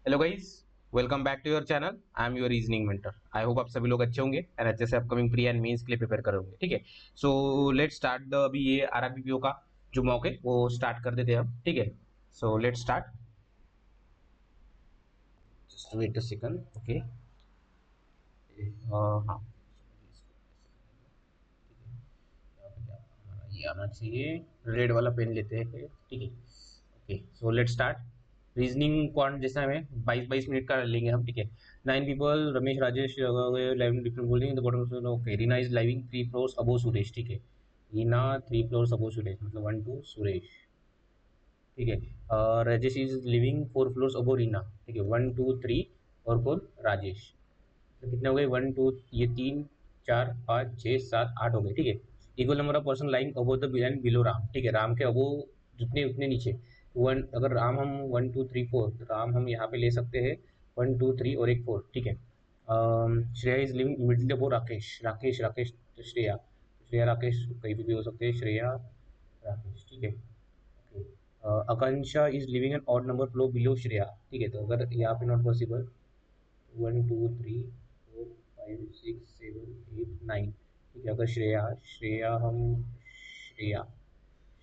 Hello guys, welcome back to your channel. I am your reasoning mentor. I hope आप सभी लोग अच्छे होंगे एंड अच्छे से अपकमिंग प्री एंड मेंस के लिए प्रिपेयर कर रहे होंगे। ठीक है, सो लेट्स स्टार्ट द अभी ये आरआरबीपीओ का जो मॉक है वो स्टार्ट कर देते हैं हम। ठीक है, so let's start. Just wait a second. Okay, हाँ, ये आना चाहिए। रेड वाला पेन लेते हैं। ठीक है, okay, so let's start. Reasoning quant जैसा हमें 22-22 मिनट का लेंगे हम। ठीक है, 9 people, Ramesh, Rajesh, living different bowling the bottom. Okay, Reena is living 3 floors above Suresh. ठीक है, रीना 3 फ्लोर्स अबो सुरेश, मतलब 1 2 सुरेश। ठीक है, राजेश इज लिविंग 4 फ्लोर्स अबो रीना। ठीक है, 1 2 3 और 4 राजेश। तो कितने हो गए? 1 2, ये 3 4 5 6 7 8 हो गए। ठीक है, equal number of person lying above the end below Ram. ठीक है, राम के अबो जितने उतने नीचे। वन, अगर राम हम 1 2 3 4, तो राम हम यहाँ पे ले सकते हैं 1 2 3 और एक 4। ठीक है, श्रेया इज लिविंग इमीडिएटली अबो राकेश। राकेश राकेश तो श्रेया, श्रेया राकेश कहीं भी हो सकते हैं। श्रेया राकेश। ठीक है, okay, Akanksha is living an odd number floor below Shreya. ठीक है, तो अगर यहाँ पे नॉट पॉसिबल, 1 2 3 4 5 6 7 8 9। ठीक है, अगर श्रेया, श्रेया,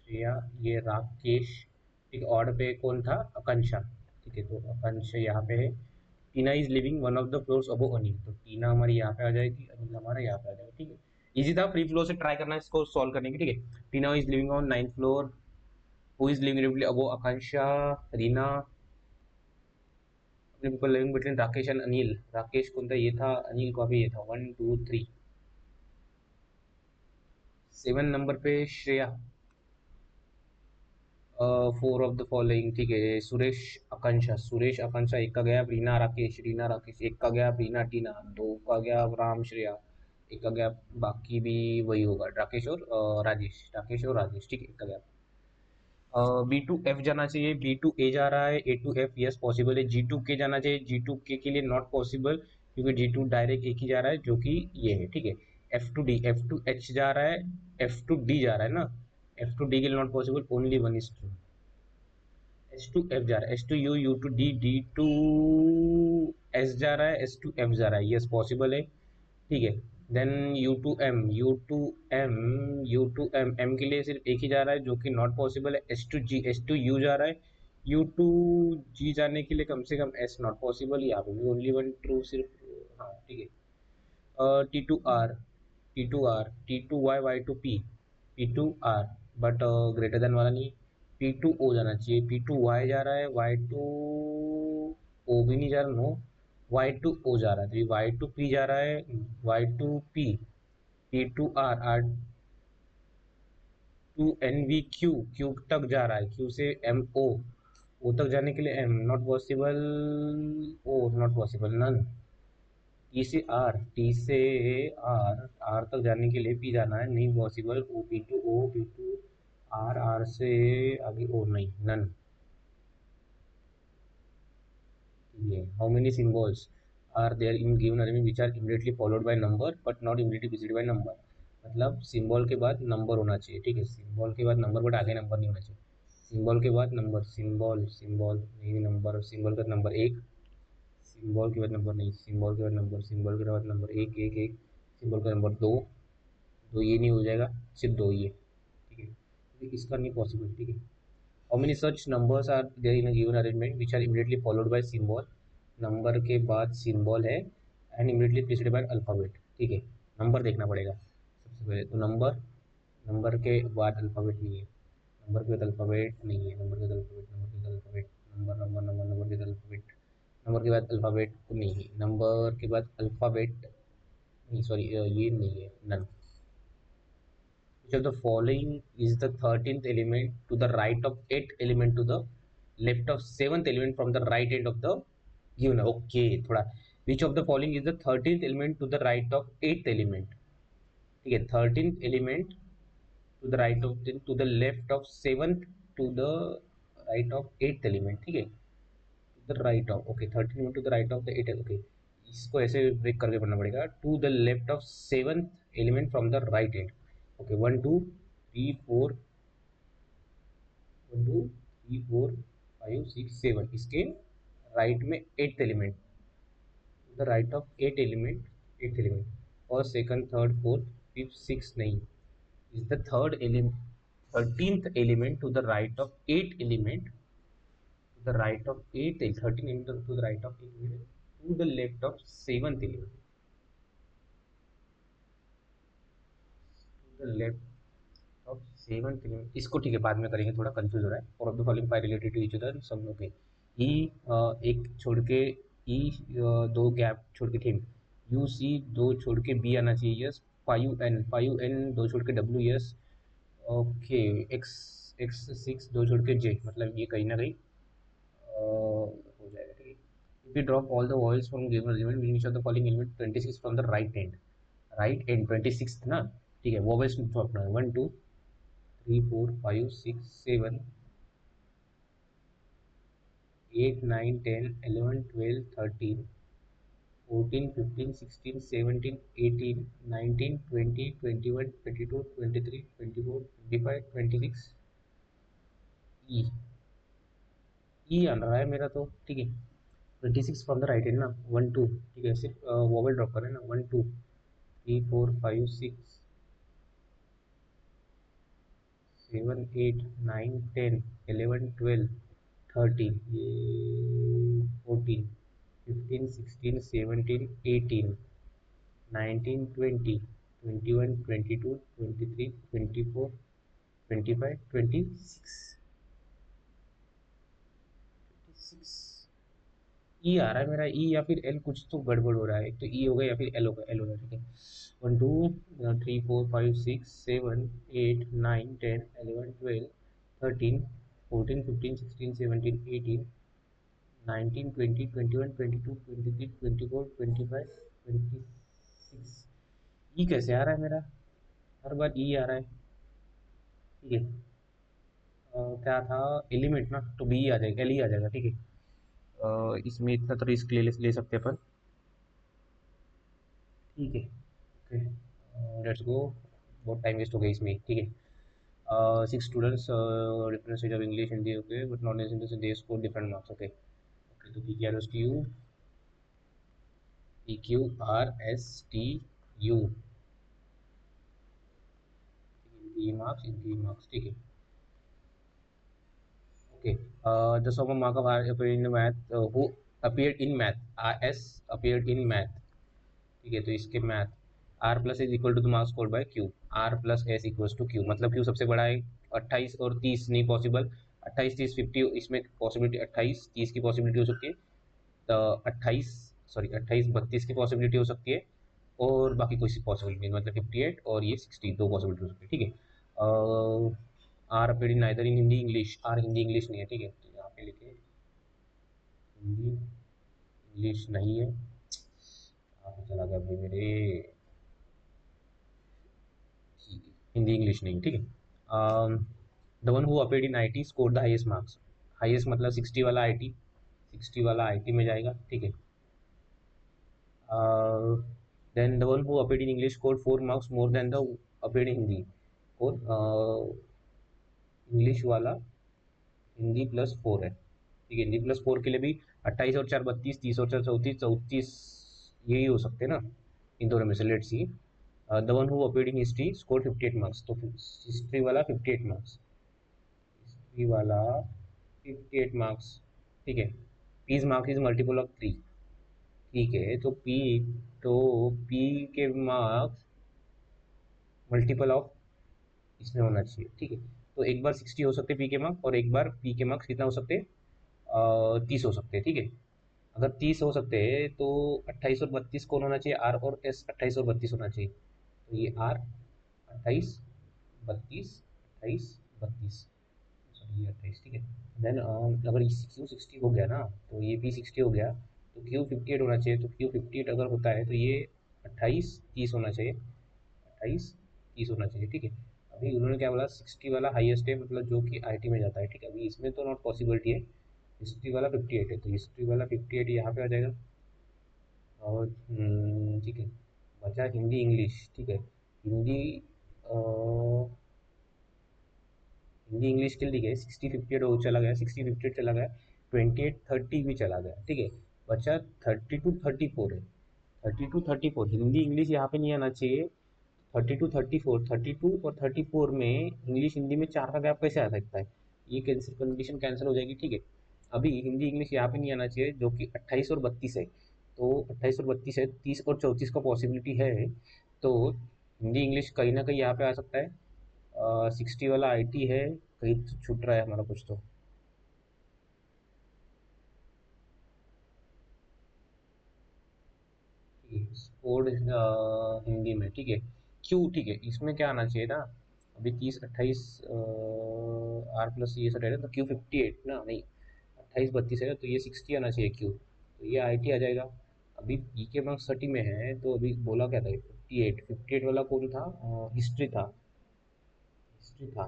श्रेया, ये राकेश। ठीक है, ऑर्डर पे कौन था? आकांक्षा। ठीक है, तो आकांक्षा यहाँ पे है। Tina is living 1 of the floors above Anil, तो टीना हमारी यहाँ पे आ जाएगी, अनिल हमारा यहाँ पे आ जाएगा। ठीक है, इजी था, फ्री फ्लो से ट्राई करना है इसको सॉल्व करने की। ठीक है, Tina is living on 9th floor. Who is living above Akanksha? Reena. अपने people living between Rakesh and Anil. Rakesh कौन था? ये था। अनिल का भी ये था। 1 2 3। 7 नंबर पे श्रेया। 4 of the following. ठीक है, सुरेश आकांक्षा, सुरेश आकांक्षा एक का गया। रीना राकेश, रीना राकेश एक का गया। रीना टीना दो का गया। राम श्रेया एक का गया। बाकी भी वही होगा, राकेश और राजेश, राकेश और राजेश। ठीक है, एक का गया। B2F जाना चाहिए, B2A जा रहा है। A2F यस पॉसिबल है। G2K जाना चाहिए, G2K के लिए नॉट पॉसिबल, क्योंकि G2 डायरेक्ट एक ही जा रहा है जो कि ये है। ठीक है, F2D, F2H जा रहा है, F2D जा रहा है ना। F2D के लिए not possible, only one is true. H2F जा रहा है, H2U, U2D, D2S जा रहा है, S2F जा रहा है, यस पॉसिबल है। ठीक है, then U2M, U2M, U2M, M के लिए सिर्फ एक ही जा रहा है जो कि नॉट पॉसिबल है। S2G, S2U जा रहा है। U2G जाने के लिए कम से कम S नॉट पॉसिबल, यहाँ पे भी ओनली वन ट्रू सिर्फ। हाँ, ठीक है, T2R, T2R, T2Y, Y2P, P2R, but greater than वाला नहीं। P2O जाना चाहिए, P2Y जा रहा है, Y2O भी नहीं जा रहा, नो। Y2O जा रहा है, तो ये Y2P जा रहा है, Y2P, P2R, R2NVQ, Q तक जा रहा है, Q से MO, O तक जाने के लिए M not possible, O not possible, none. T से आर, टी से आर, आर तक जाने के लिए पी जाना है, नहीं possible. O, P2O, P2 are, are से आगे ओ नहीं, नन। ये how many symbols are there in given arrangement which are immediately followed by number but not immediately preceded by number. मतलब सिंबल के बाद नंबर होना चाहिए। ठीक है, सिंबल के बाद नंबर बट आगे नंबर नहीं होना चाहिए। सिंबल के बाद नंबर, सिंबल, सिंबल नहीं, नंबर, सिंबल का नंबर एक, सिंबल के बाद नंबर नहीं, सिंबल के बाद नंबर, सिंबल के बाद नंबर एक एक एक, सिंबल का नंबर दो, तो ये नहीं हो जाएगा, सिर्फ दो ये। ठीक है, तो इसका नहीं पॉसिबल। ठीक है, how many such numbers are there in a given arrangement which are immediately followed by symbol. Number के बाद सिंबल है and immediately preceded by alphabet. ठीक है, नंबर देखना पड़ेगा सबसे पहले, तो नंबर, नंबर के बाद अल्फाबेट नहीं है, नंबर के बाद अल्फाबेट नहीं है, नंबर के बाद अल्फाबेट, नंबर के बाद alphabet, number number number, number के बाद अल्फाबेट, नंबर के बाद अल्फाबेट नहीं है, नंबर के बाद अल्फाबेट नहीं, सॉरी, ये नहीं है, none. Which of the following is the 13th element to the right of 8th element to the left of 7th element from the right end of the given? Okay, थोड़ा, which of the following is the 13th element to the right of 8th element? ठीक है, 13th element to the right of, to the left of 7th, to the right of 8th element। ठीक है, to the right of, okay, 13 to the right of the 8th, okay, इसको ऐसे break करके पढ़ना पड़ेगा। To the left of 7th element from the right end. Okay, 1 2 3 4, 1 2 3 4 5 6 7 इसके right में eighth element, the right of eight element और second third fourth fifth six नहीं, is the third element 13th element to the right of 8 element, to the right of 8 13 element to the right of 8 element, to the left of 7th element, to the left of 7th element। इसको ठीक है बाद में करेंगे, थोड़ा confuse हो रहा है। और of the following five related to each other सब लोग के ई एक छोड़ के ई दो गैप छोड़ के थे, यू सी दो छोड़ के बी आना चाहिए, यस फाइव एन दो छोड़ के W, yes okay, x x six दो छोड़ के जे, मतलब ये कहीं ना कहीं हो जाएगा, ठीक है। If you drop all the voice from given element which of the following element 26 from the right and 26 ना, ठीक है। वॉवेल्स ड्रॉप ना 1 2 3 4 5 6 7 8 9 10 11 12 13 14 15 16 17 18 19 20 21 22 23 24 25 26 ई ई आ रहा है मेरा तो, ठीक है। 26 फ्रॉम द राइट हैंड ना, 1 2, ठीक है, सिर्फ वोवल ड्रॉप करें ना, 1 2 3 4 5 6 7 8 9 10 11 12 13 ये 14 15 16 17 18 19 20 21 22 23 24 25 26 26 ई आ रहा है मेरा, ई या फिर एल, कुछ तो गड़बड़ हो रहा है, एक तो ई होगा या फिर एल होगा, एल हो रहा है, ठीक है। 1 2 3 4 5 6 7 8 9 10 11 12 13 14 15 16 17 18 19 20 21 22 23 24 25 26 ई कैसे आ रहा है मेरा, हर बार ई आ रहा है, ठीक है। क्या था एलिमेंट ना, तो बी आ जाएगा, एल ही आ जाएगा, ठीक है। इसमें इतना तो रिस्क ले सकते हैं अपन, ठीक है। ओके लेट्स गो, बहुत टाइम वेस्ट हो गया इसमें, ठीक है। Six students different stage of English Hindi, okay, but not necessary they score different marks, okay okay. तो P Q R S T U, P Q R S T U, इनकी marks, ठीक है। Okay the sum mark of R appeared in math, who appeared in math, R S appeared in math, ठीक है। तो इसके math R plus S equal to the marks scored bye Q, R plus S equals to Q, मतलब Q सबसे बड़ा है। 28 और 30 नहीं पॉसिबल, 28 30 50 इसमें पॉसिबिलिटी, 28 30 की पॉसिबिलिटी हो सकती है, तो 28 सॉरी 28 32 की पॉसिबिलिटी हो सकती है, और बाकी कोई सी पॉसिबिलिटी नहीं, मतलब 58 और ये 60 दो पॉसिबिलिटी हो सकती है, ठीक है। R appeared in neither in Hindi English, R Hindi English नहीं है, ठीक है। तो यहाँ पे लिखे हिंदी इंग्लिश नहीं है, कहाँ पे चला गया भाई मेरे, ठीक है, हिंदी इंग्लिश नहीं, ठीक है। The one who appeared in IT score the highest marks, highest मतलब 60 वाला आईटी, 60 वाला आईटी में जाएगा, ठीक है। Then the one who appeared in English score 4 marks more than the appeared in Hindi, और इंग्लिश वाला हिंदी प्लस 4 है, ठीक है। हिंदी प्लस 4 के लिए भी 28 और 4 32, 30 और 4 34, 34 यही हो सकते हैं ना इन दोनों में से, let's see. The one who appeared in history score 58 marks, तो हिस्ट्री वाला 58 मार्क्स, हिस्ट्री वाला 58 मार्क्स, ठीक है। P marks is multiple of 3, ठीक है। तो पी के मार्क्स मल्टीपल ऑफ इसमें होना चाहिए, ठीक है। तो एक बार 60 हो सकते हैं पी के मार्क्स, और एक बार पी के मार्क्स कितना हो सकते हैं, 30 हो सकते हैं, ठीक है। अगर 30 हो सकते हैं तो 28 और 32 कौन होना चाहिए, आर और एस 28 और 32 होना चाहिए, तो ये आर 28 32 28 32, सॉरी ये 28, ठीक है। देन अगर क्यू 60 हो गया ना, तो ये पी 60 हो गया, तो क्यू 58 होना चाहिए, तो क्यू 58 अगर होता है तो ये 28 30 होना चाहिए, 28 30 होना चाहिए, ठीक है। अभी उन्होंने क्या बोला, 60 वाला हाईएस्ट है, मतलब जो कि आईटी में जाता है, ठीक है। अभी इसमें तो नॉट पॉसिबिलिटी है, हिस्ट्री वाला 58 है, तो हिस्ट्री वाला 58 यहाँ पे आ जाएगा, और ठीक है। बचा हिंदी इंग्लिश, ठीक है। हिंदी हिंदी इंग्लिश के लिए ठीक है, 60 58 चला गया, 60 58 चला गया, 28 30 भी चला गया, ठीक है। बचा 32 34 है। 32 34 हिंदी इंग्लिश यहाँ पे नहीं आना चाहिए। 32 34 32 और 34 में इंग्लिश हिंदी में 4 का गैप कैसे आ सकता है? ये कैंसिल, कंडीशन कैंसिल हो जाएगी, ठीक है। अभी हिंदी इंग्लिश यहाँ पे नहीं आना चाहिए, जो कि 28 और 32 है। तो 28 और 32 है, 30 और 34 का पॉसिबिलिटी है। तो हिंदी इंग्लिश कहीं ना कहीं यहाँ पे आ सकता है। 60 वाला आईटी है, कहीं तो छूट रहा है हमारा कुछ तो। कोड हिंदी में, ठीक है। क्यू, ठीक है, इसमें क्या आना चाहिए ना? अभी 30 28 आर प्लस ये सब रहेगा तो क्यू 58 ना, नहीं 28 32 है तो ये 60 आना चाहिए क्यू, तो ये आईटी आ जाएगा। अभी ई के मार्क्स 30 में है, तो अभी बोला क्या था? 58 वाला कौन था? हिस्ट्री था। हिस्ट्री था।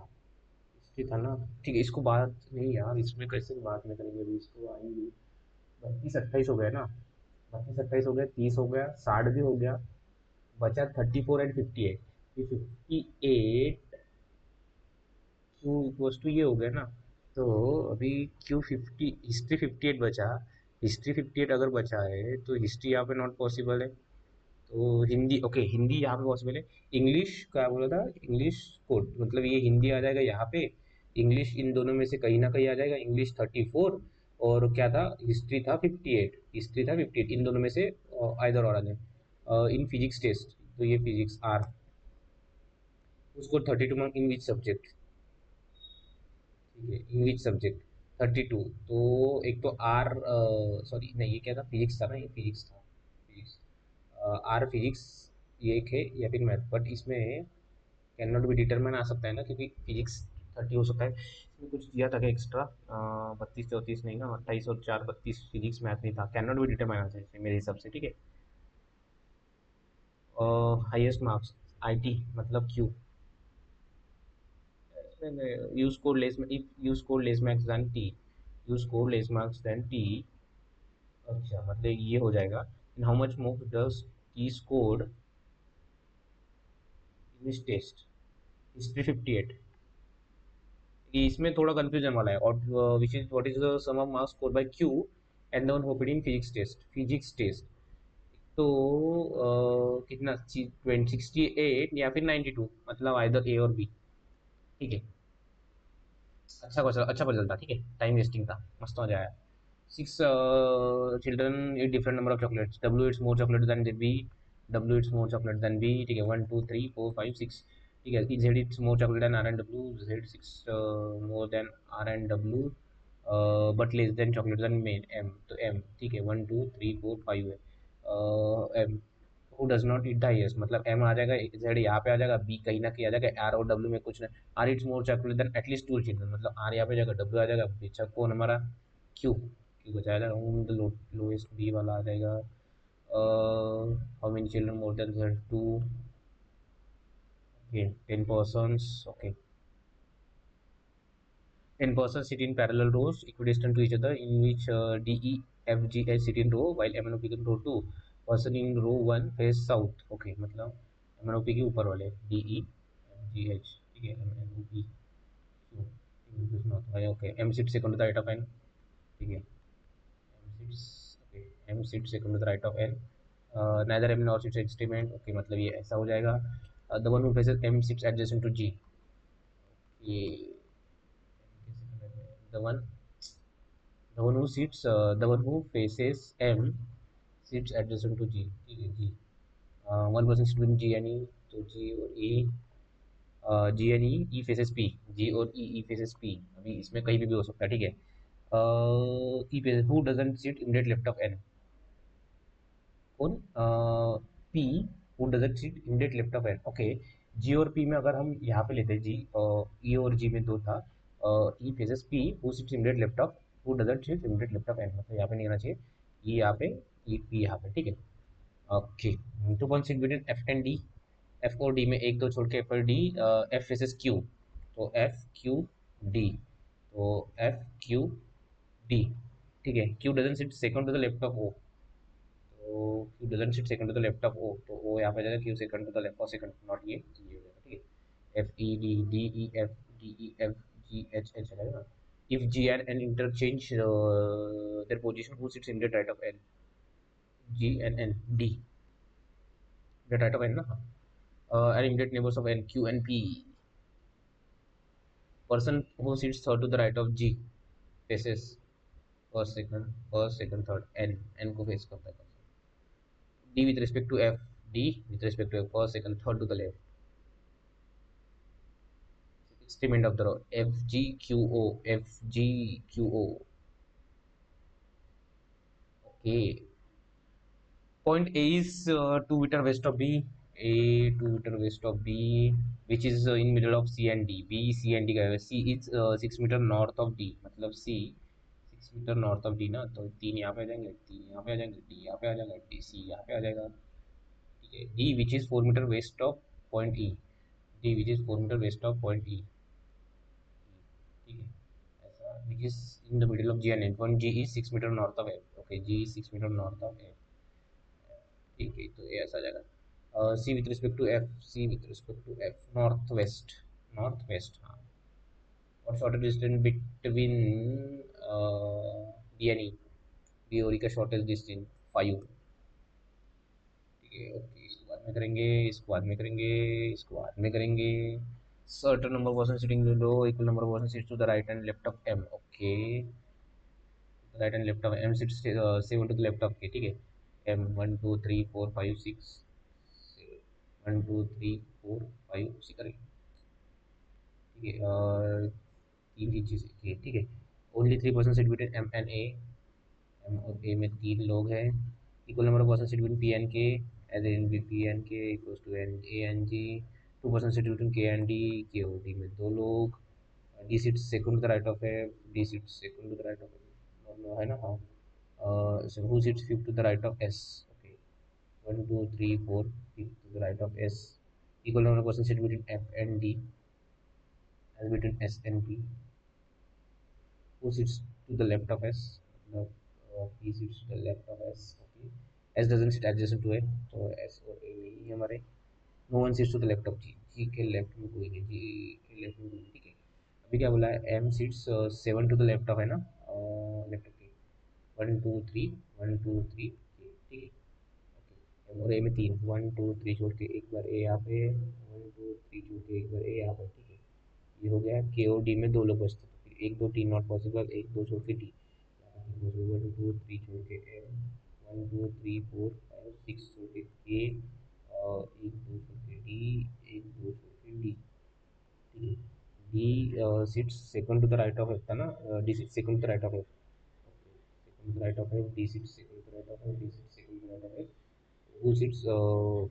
हिस्ट्री था ना, ठीक है। इसको बात नहीं यार, इसमें कैसे बात में करेंगे, अभी इसको आएंगे। 32 28 हो गया ना, 32 28 हो गया, 30 हो गया, 60 भी हो गया। बचा 34 एंड 58। ये 58 क्यू इक्वल्स टू ये हो गया ना। तो अभी क्यू 50, हिस्ट्री 58 बचा। हिस्ट्री 58 अगर बचा है तो हिस्ट्री यहाँ पे नॉट पॉसिबल है। तो हिंदी, ओके, हिंदी यहाँ पे पॉसिबल है। इंग्लिश क्या बोला था? इंग्लिश कोड, मतलब ये हिंदी आ जाएगा यहाँ पे। इंग्लिश इन दोनों में से कहीं ना कहीं आ जाएगा। इंग्लिश 34 और क्या था? हिस्ट्री था 58। हिस्ट्री था 58, इन दोनों में से आइदर और आ जाए। इन फिजिक्स टेस्ट, तो ये फिजिक्स आर, उसको 32 मार्क इन विच सब्जेक्ट, ठीक है, इंग्लिश सब्जेक्ट 32। तो एक तो आर, सॉरी नहीं, ये क्या था? फिजिक्स था ना, ये फिजिक्स था। फिजिक्स, आर फिजिक्स, ये एक है, या फिर मैथ, बट इसमें कैन नॉट बी डिटरमाइन आ सकता है ना, क्योंकि फिजिक्स 30 हो सकता है। इसमें कुछ दिया था क्या एक्स्ट्रा? 32 34 नहीं ना, 28 और 4 32, फिजिक्स मैथ नहीं था, कैन नॉट बी डिटरमाइन आ सकता है मेरे हिसाब से, ठीक है। हाईएस्ट मार्क्स आईटी मतलब Q, you score less if you score less marks than t, you score less marks than t। अच्छा, मतलब ये हो जाएगा, in how much marks does t scored in this test? History 58। इसमें थोड़ा confusion वाला है, और which is what is the sum of marks score by Q and one hoped in physics test. तो कितना? 68 या फिर 92, मतलब आइदर ए और बी, ठीक है। अच्छा क्वेश्चन था, ठीक है, टाइम वेस्टिंग था, मस्त मजा आया। 6 children eat different number of chocolates, w eats more chocolate than b, w eats more chocolate than b, ठीक है। 1 2 3 4 5 6, ठीक है। z eats more chocolate than r and w, z 6 more than r and w, but less than chocolate than m, तो m, ठीक है। 1 2 3 4 5 है। m who does not eat the highest, मतलब M आ जाएगा, जेड यहाँ पे आ जाएगा, बी कहीं ना कहीं आ जाएगा, आर और डब्ल्यू में कुछ नहीं। R eats more chocolate than at least 2 children, मतलब आर यहाँ पे जाएगा, डब्ल्यू आ जाएगा, पीछा कौन हमारा? क्यू, क्यू बचा जाएगा, लोएस्ट बी वाला आ जाएगा। How many children more than Z? 2, okay, 10 persons, okay. 10 persons sit in parallel rows equidistant to each other, in which D, E, F, G, H sit in row, while M N O P in row 2. Person in row 1 face south. Okay, मतलब M N O P के ऊपर वाले D, E, F, G, H, ठीक है। M N O P, so okay. M sits second to the right of N, ठीक है। M sits second to the right of N. Neither M nor sits extreme, okay, मतलब ये ऐसा हो जाएगा। The one who faces M sits adjacent to G, ये the one the one who faces M sits adjacent to G, ठीक है G। One person sit between G and E, तो G और E, G and E, E faces P, G और E faces P, अभी इसमें कहीं भी हो सकता है, ठीक है। E faces, who doesn't sit immediate left of N, कौन? P, who doesn't sit immediate left of N, okay. G और पी में अगर हम यहाँ पे लेते हैं जी, ई और जी में दो था, E faces P who sits immediate left of, who doesn't sit immediate left of N, मतलब यहाँ पे नहीं आना चाहिए, ई यहाँ पे, ई पी यहाँ पे, ठीक है। Okay, 2 point between F and D, F और डी में एक दो छोड़ के एफ और डी, एफ वर्सेस क्यू, तो एफ क्यू डी, तो एफ क्यू डी, ठीक है। Q doesn't sit second to the left of O, तो Q doesn't sit second to the left of O, तो ओ यहाँ पे जाएगा, Q second to the left of second, not ये हो जाएगा, ठीक है। F E D, D E F, D E F, जी एच एच रहेगा ना, If G and N interchange their position, who sits immediate right of N? G and N. D. The right of N, na? And immediate neighbors of N, Q and P. Person who sits third to the right of G faces first, second, third. N को face करता है person. D with respect to F. D with respect to F, first, second, third to the left. Extreme end of the row. F G Q O. F G Q O. Okay. Point A is 2 meter west of B. A 2 meter west of B, which is in middle of C and D. B, C and D का C is 6 meter north of D. मतलब C 6 meter north of D ना, तो 3 यहाँ पे आ जाएंगे, 3 यहाँ पे आ जाएंगे, D यहाँ पे आ जाएगा, D C यहाँ पे आ जाएगा. ठीक है. D which is 4 meter west of point E. D which is 4 meter west of point E. ठीक है. ऐसा which is in the middle of G and N. Point G is 6 meter north of F. Okay, G is 6 meter north of F. ठीक है, तो ये ऐसा आ जाएगा. C with respect to F. C with respect to F north west. North west, हाँ. और shortest distance between D and E. B और ई का शॉर्टेस्ट डिस्टेंस 5. ठीक है. ओके, इसको बाद में करेंगे, इसको बाद में करेंगे, इसको बाद में करेंगे. Certain number person sitting low equal number person sits to the right and left of M. Okay, right and left of M sits 7 to the left of K. ठीक है. एम 1 2 3 4 5 6 1 2 3 4 5 6 करेंगे. ठीक है. और तीन तीन चीज़ें. ठीक है. Only 3 person sit between M and A. M और ए में 3 लोग हैं. Equal number of person sit between P and K. As in B P and K equals to N A N G. 2 person sit between K and D. K और D में 2 लोग. D seat second to the right of F. D seat second to the right of F, है ना. हाँ. Who sits fifth to the right of S. Okay. 1 2 3 4 fifth to the right of S. Equal number of person sit between F and D as between S and P. Who sits to the left of S? P sits to the left of S. Okay. S doesn't sit adjacent to A, तो S और A नहीं है हमारे. No one sits to the left of G. G के left में कोई नहीं. G के लेफ्ट में कोई नहीं. ठीक है. अभी क्या बोला है? M sits 7 to the left of, है ना, लेफ्ट ऑफ के. 1 2 3 1 2 3. ठीक है. ओके. और A में 3 1 2 3 छोड़ के एक बार A यहाँ पे. 1 2 3 छोड़ के एक बार A यहाँ पे. ठीक है. ये हो गया. के और डी में 2 लोग बचते तो फिर 1 2 3 नॉट पॉसिबल. 1 2 छोड़ के डी. 1 2 3 छोड़ के एम. 1 2 3 4 5 6 छोड़ के के. 1 2 छोड़ के डी. 1 2 छोड़ के डी. ठीक है. D sits second to the right of F था ना. D sits second to the right of F. Second to the right of F. D sits second to the right of F. D sits second to the right of F. Who sits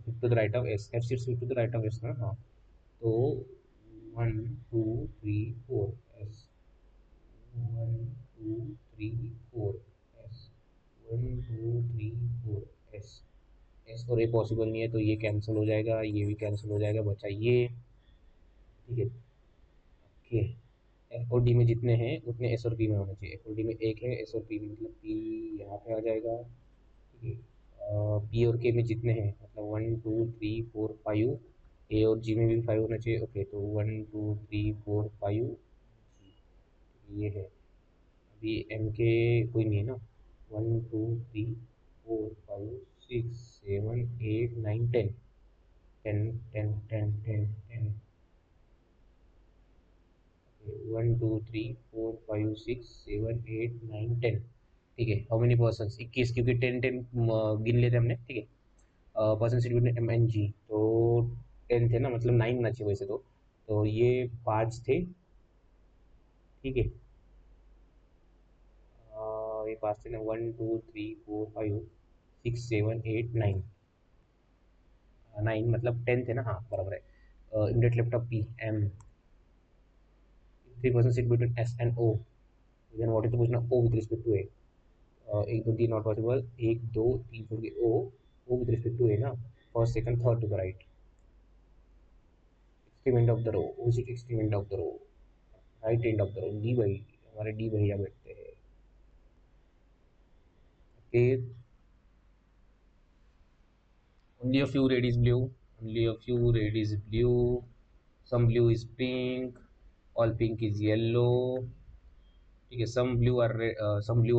fifth to the right of S. F sits fifth to the right of S ना. हाँ. तो 1 2 3 4 S. 1 2 3 4 S. 1 2 3 4 S. S और a possible नहीं है तो ये cancel हो जाएगा, ये भी कैंसिल हो जाएगा, बचा ये. ठीक है. ओके. एफ और डी में जितने हैं उतने एस और पी में होने चाहिए. एफ और डी में एक है, एस और पी में मतलब पी यहाँ पे आ जाएगा. ठीक है. पी और के में जितने हैं मतलब 1 2 3 4 5. ए और जी में भी 5 होना चाहिए. ओके, तो 1 2 3 4 5 ये है. अभी एम के कोई नहीं है ना. 1 2 3 4 5 6 7 8 9 10. 10 10 10 10 10. 1 2 3 4 5 6 7 8 9 10. ठीक है. How many person? 21, क्योंकि 10 10 गिन लेते हमने. ठीक है. Person sit between M N G, तो 10 थे ना, मतलब 9 होना चाहिए वैसे तो ये 5 थे. ठीक है. ये 5 थे ना. 1 2 3 4 5 6 7 8 9. 9 मतलब 10 थे ना. हाँ, बराबर है. Immediate left of P M. 3 person sit between S and O. Then what is the question O with respect to A. 1 2 3 not possible. 1 2 3 छोड़ के O with respect to A ना. First second third to the right. Extreme end of the row. Which is extreme end of the row? Right end of the row. D भाई, हमारे D भैया बैठते हैं. Okay. Only a few red is blue. Only a few red is blue. Some blue is pink. All pink is yellow. ठीक है, some blue are yellow, some blue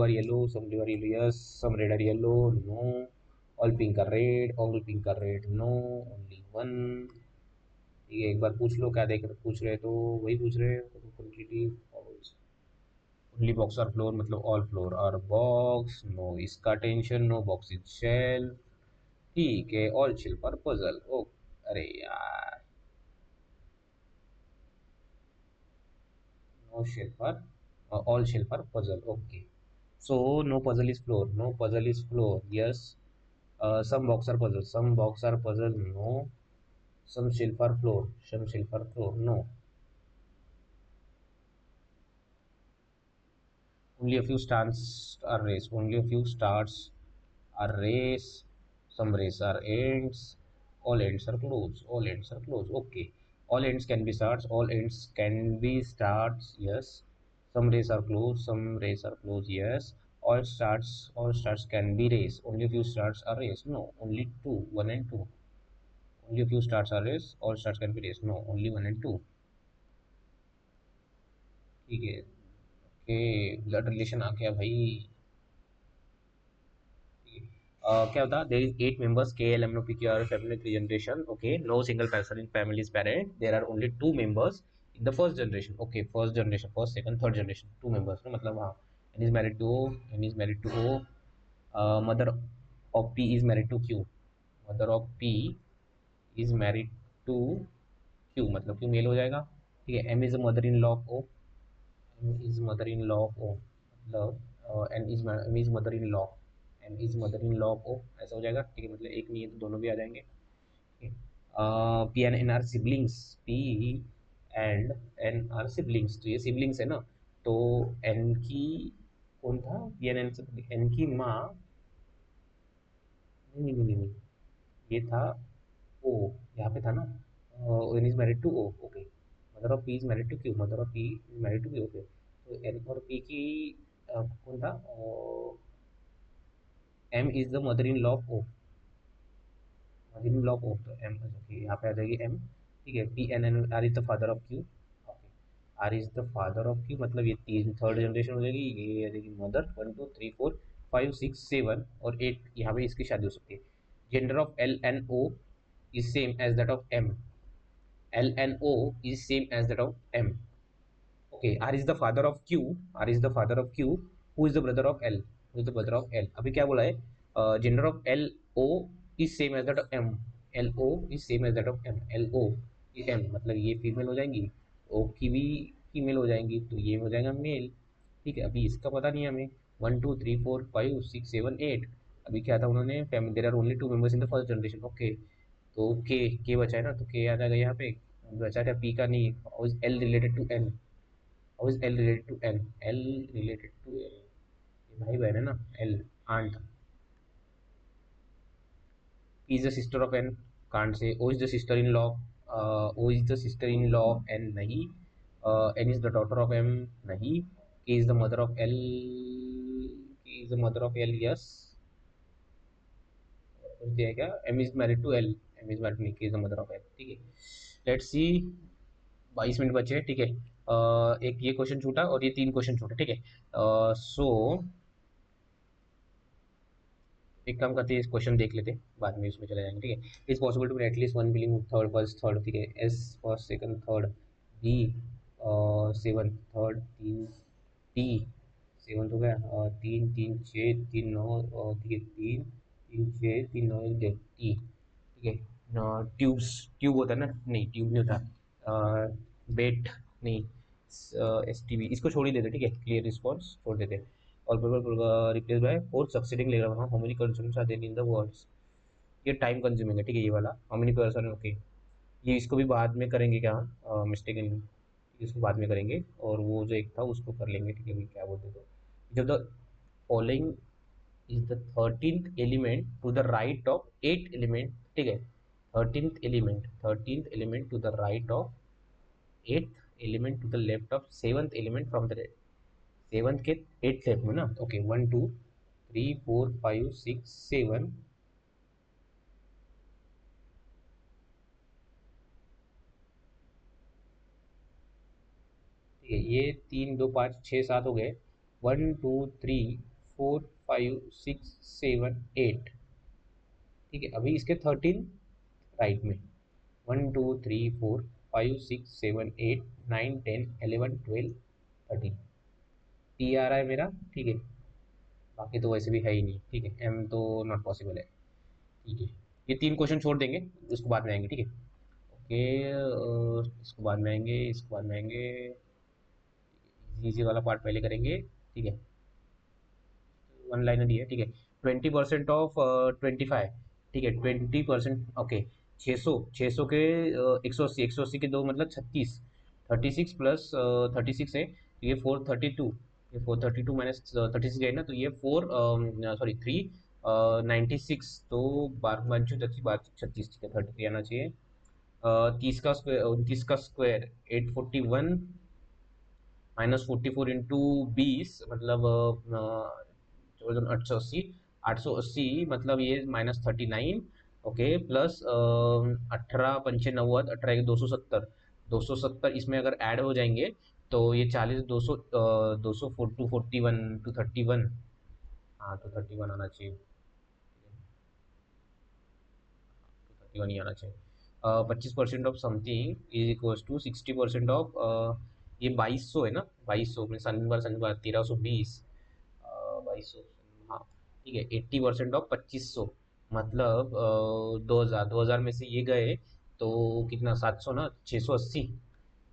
are yellow, yes, some red are yellow, no, all pink are red, all pink are red, no, only one। ठीक है, एक बार पूछ लो क्या देख रहे पूछ रहे तो वही पूछ रहे completely. Only box are floor मतलब all floor are box, no इसका tension, no box is shell. ठीक है, ऑल शेल पर पजल। ओ अरे यार, नो शेल पर all shell for puzzle, okay, so no puzzle is floor, no puzzle is floor, yes, some box are puzzle, some box are puzzle, no, some shelf are floor, some shelf are floor, no, only a few stars are race, only a few stars are race, some race are ends, all ends are closed, all ends are closed, okay, all ends can be stars, all ends can be starts, yes, some rays are closed, some rays are closed, yes, all stars can be race, only a few stars are race, no, only two, one and two, only a few stars are race, all stars can be race, no, only one and two। ठीक है, okay, blood relation आ गया भाई। क्या होता there is 8 members K L M N O P Q R family 3 generation, okay, no single person in family is parent, there are only 2 members in the first generation, okay, first generation, first second third generation 2 members ना, मतलब हाँ, N is married to O, N is married to O, mother of P is married to Q, mother of P is married to Q, मतलब Q male हो जाएगा। ठीक है, M is mother in law of O, M is mother in law of O, मतलब M is mother in law, M is mother in law of O, ऐसा हो जाएगा। ठीक है, मतलब एक नहीं है तो दोनों भी आ जाएंगे। P and N are siblings, P and N are siblings, तो ये सिबलिंग्स है ना, तो एन की कौन था, पी एन एन, एन की माँ, नहीं नहीं नहीं नहीं, ये था ओ, यहाँ पे था ना, N is married to O, okay, mother of P is married to Q, mother of P is married to Q, okay, तो एन और पी की कौन था, M is the mother in law of O, mother in law of O, तो M, okay, यहाँ पे आ जाएगी M. ठीक है, P and N R is the father of Q, okay, R is the father of Q, मतलब ये तीन third generation हो जाएगी, ये आ जाएगी मदर, 1 2 3 4 5 6 7 और 8, यहाँ पे इसकी शादी हो सकती है। Gender of L N O is same as that of M, L N O is same as that of M, okay, R is the father of Q, R is the father of Q, who is the brother of L, who is the brother of L. अभी क्या बोला है, gender of L O is same as that of M, L O is same as that of M, L O M, मतलब ये female हो जाएंगी, ओ की भी फीमेल हो जाएंगी, तो ये हो जाएगा मेल। ठीक है, अभी इसका पता नहीं है हमें, 1 2 3 4 5 6 7 8, अभी क्या था उन्होंने family, there are only 2 members in the first generation, okay, तो के बचा है ना, तो के आ जाएगा यहाँ पे, बचा था पी का नहीं, L related to N, how is L related to N, L related to L, ये भाई बहन है ना, L aunt, P is the sister of N, can't say, O is the sister in law, O is the sister in law of N नहीं, N is the daughter of M नहीं, K is the mother of L, K is the mother of L, yes, कुछ दिया है क्या, M is married to L, M is married नहीं, K is the mother of L. ठीक है, let's see, 22 minute बचे हैं। ठीक है, एक ये क्वेश्चन छूटा और ये 3 क्वेश्चन छूटे। ठीक है, सो एक काम करते हैं, इस क्वेश्चन देख लेते हैं, बाद में इसमें चले जाएंगे। ठीक है, is possible to at least one billing third first third, ठीक है, S first second third, B seven third, तीन, टी सेवन हो गया, 3 3 6 3 9, और ठीक है, 3 3 6 3 9 टी। ठीक है, ट्यूब्स, ट्यूब होता है ना, नहीं ट्यूब नहीं होता, बेट नहीं, एस टी बी, इसको छोड़ ही देते। ठीक है, क्लियर रिस्पॉन्स छोड़ देते, और रिप्लेस बाय फोर सक्सीडिंग लेगा, how many consonants are there in the words, ये टाइम कंज्यूमिंग है। ठीक है, ये वाला हाउ मेनी पर्सन, ओके, ये इसको भी बाद में करेंगे क्या, मिस्टेक, इसको बाद में करेंगे, और वो जो एक था उसको कर लेंगे। ठीक है, क्या बोलते तो, जब the following is the 13th element to the right of 8 element, ठीक है, 13th element to the right of 8th element to the left of 7th element from the 7th के 8th लेफ्ट में ना, ओके, 1 2 3 4 5 6 7, ठीक है, ये 3 2 5 6 7 हो गए। 1 2 3 4 5 6 7 8। ठीक है, अभी इसके 13 राइट में। 1 2 3 4 5 6 7 8 9 10 11 12 13 टी आ रहा है मेरा। ठीक है, बाकी तो वैसे भी है ही नहीं। ठीक है, एम तो नॉट पॉसिबल है। ठीक है, ये 3 क्वेश्चन छोड़ देंगे, उसको बाद में आएंगे। ठीक है, ओके। इसको बाद में आएंगे, इसको बाद में आएंगे। इजी वाला पार्ट पहले करेंगे। ठीक है, वन लाइनर दी है। ठीक है, 20% ऑफ 25। ठीक है, 20%। ओके, 600 के 180 के दो मतलब 36। 36 प्लस 36 है तो ये 432। ये 432 माइनस 36 गए ना, तो ये 4 सॉरी 396। तो 12 36 ठीक है, 33 आना चाहिए। 30 का स्क्वायर 29 का स्क्वायर 841 -44 × 20 मतलब 880। 880 मतलब ये -39। ओके, प्लस 18 पंचे 90, 18 1 270। 270 इसमें अगर ऐड हो जाएंगे तो ये 40 200 200 241 हाँ, तो 31 आना चाहिए। 31 ही आना चाहिए। 25% of something is equals to 60% of ये 2200 है ना। 2200 में शनिवार 1320। 2200, हाँ। ठीक है, 80% ऑफ 2500 मतलब 2000 में से ये गए तो कितना 700 ना। 680।